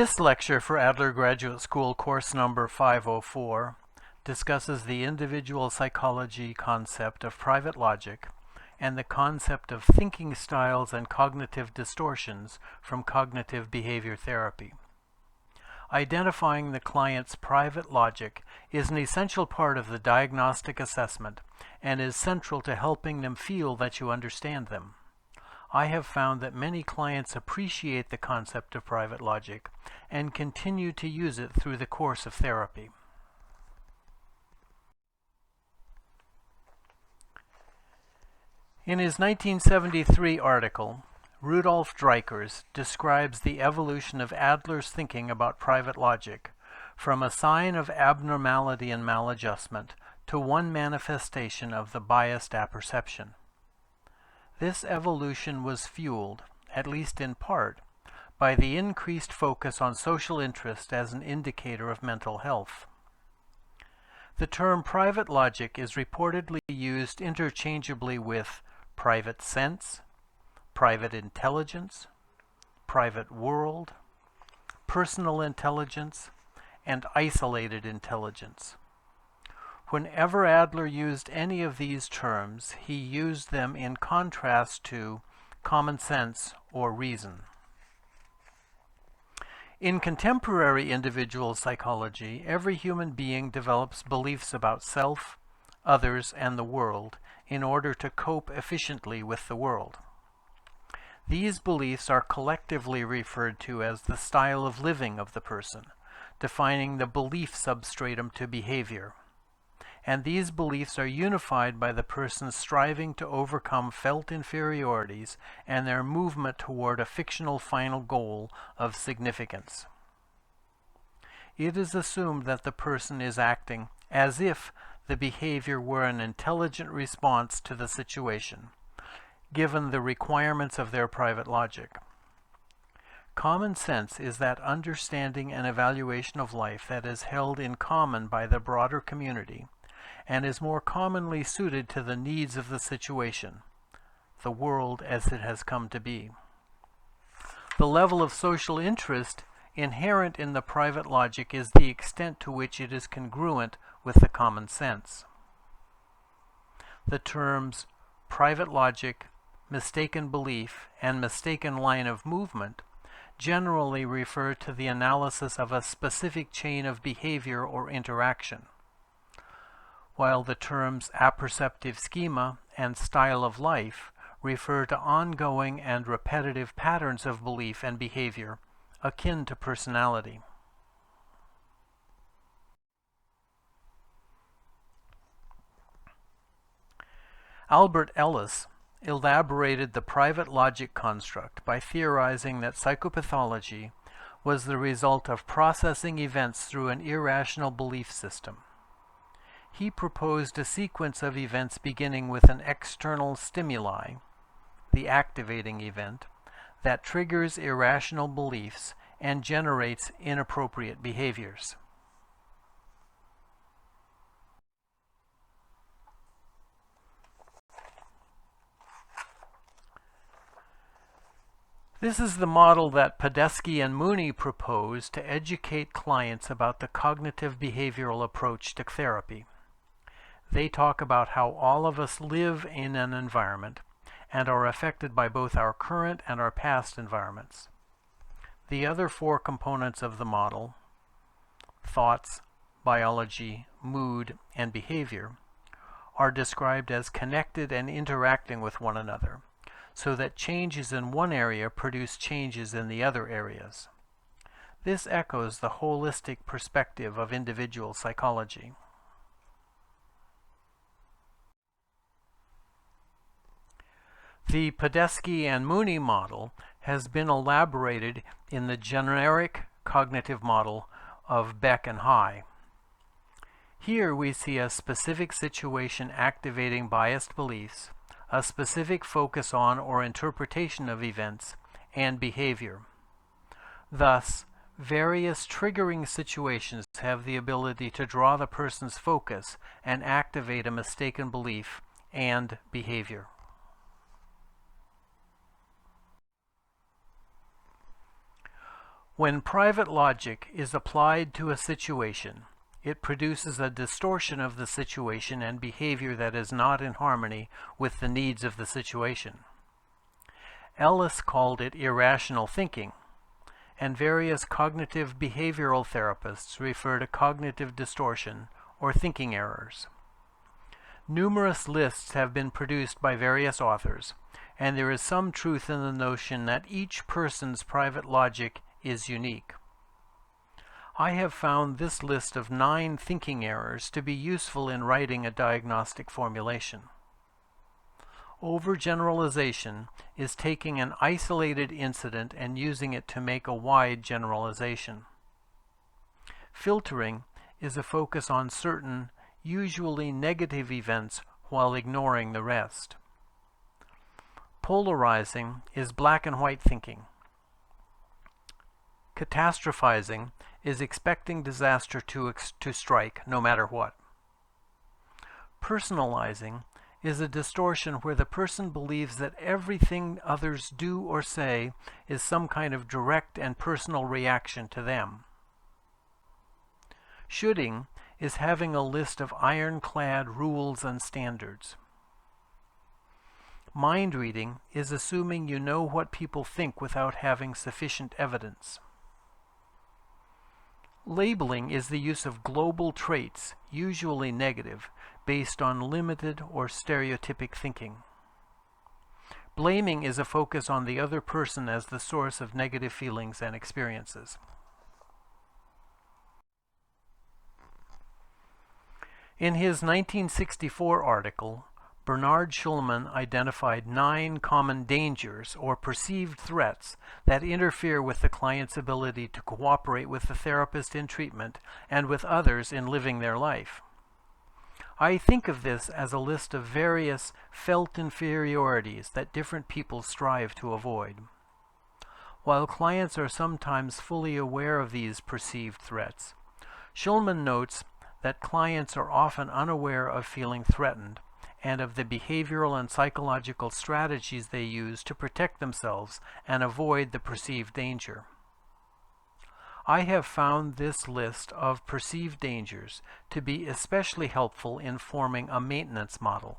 This lecture for Adler Graduate School course number 504 discusses the individual psychology concept of private logic and the concept of thinking styles and cognitive distortions from cognitive behavior therapy. Identifying the client's private logic is an essential part of the diagnostic assessment and is central to helping them feel that you understand them. I have found that many clients appreciate the concept of private logic and continue to use it through the course of therapy. In his 1973 article, Rudolf Dreikurs describes the evolution of Adler's thinking about private logic from a sign of abnormality and maladjustment to one manifestation of the biased apperception. This evolution was fueled, at least in part, by the increased focus on social interest as an indicator of mental health. The term private logic is reportedly used interchangeably with private sense, private intelligence, private world, personal intelligence, and isolated intelligence. Whenever Adler used any of these terms, he used them in contrast to common sense or reason. In contemporary individual psychology, every human being develops beliefs about self, others, and the world in order to cope efficiently with the world. These beliefs are collectively referred to as the style of living of the person, defining the belief substratum to behavior. And these beliefs are unified by the person striving to overcome felt inferiorities and their movement toward a fictional final goal of significance. It is assumed that the person is acting as if the behavior were an intelligent response to the situation, given the requirements of their private logic. Common sense is that understanding and evaluation of life that is held in common by the broader community and is more commonly suited to the needs of the situation, the world as it has come to be. The level of social interest inherent in the private logic is the extent to which it is congruent with the common sense. The terms private logic, mistaken belief, and mistaken line of movement generally refer to the analysis of a specific chain of behavior or interaction, while the terms apperceptive schema and style of life refer to ongoing and repetitive patterns of belief and behavior akin to personality. Albert Ellis elaborated the private logic construct by theorizing that psychopathology was the result of processing events through an irrational belief system. He proposed a sequence of events beginning with an external stimuli, the activating event, that triggers irrational beliefs and generates inappropriate behaviors. This is the model that Podesky and Mooney proposed to educate clients about the cognitive behavioral approach to therapy. They talk about how all of us live in an environment and are affected by both our current and our past environments. The other four components of the model, thoughts, biology, mood, and behavior, are described as connected and interacting with one another, so that changes in one area produce changes in the other areas. This echoes the holistic perspective of individual psychology. The Podesky and Mooney model has been elaborated in the generic cognitive model of Beck and High. Here we see a specific situation activating biased beliefs, a specific focus on or interpretation of events, and behavior. Thus, various triggering situations have the ability to draw the person's focus and activate a mistaken belief and behavior. When private logic is applied to a situation, it produces a distortion of the situation and behavior that is not in harmony with the needs of the situation. Ellis called it irrational thinking, and various cognitive behavioral therapists refer to cognitive distortion or thinking errors. Numerous lists have been produced by various authors, and there is some truth in the notion that each person's private logic is unique. I have found this list of 9 thinking errors to be useful in writing a diagnostic formulation. Overgeneralization is taking an isolated incident and using it to make a wide generalization. Filtering is a focus on certain, usually negative events while ignoring the rest. Polarizing is black and white thinking. Catastrophizing is expecting disaster to strike no matter what. Personalizing is a distortion where the person believes that everything others do or say is some kind of direct and personal reaction to them. Shoulding is having a list of ironclad rules and standards. Mind reading is assuming you know what people think without having sufficient evidence. Labeling is the use of global traits, usually negative, based on limited or stereotypic thinking. Blaming is a focus on the other person as the source of negative feelings and experiences. In his 1964 article, Bernard Shulman identified 9 common dangers or perceived threats that interfere with the client's ability to cooperate with the therapist in treatment and with others in living their life. I think of this as a list of various felt inferiorities that different people strive to avoid. While clients are sometimes fully aware of these perceived threats, Shulman notes that clients are often unaware of feeling threatened and of the behavioral and psychological strategies they use to protect themselves and avoid the perceived danger. I have found this list of perceived dangers to be especially helpful in forming a maintenance model.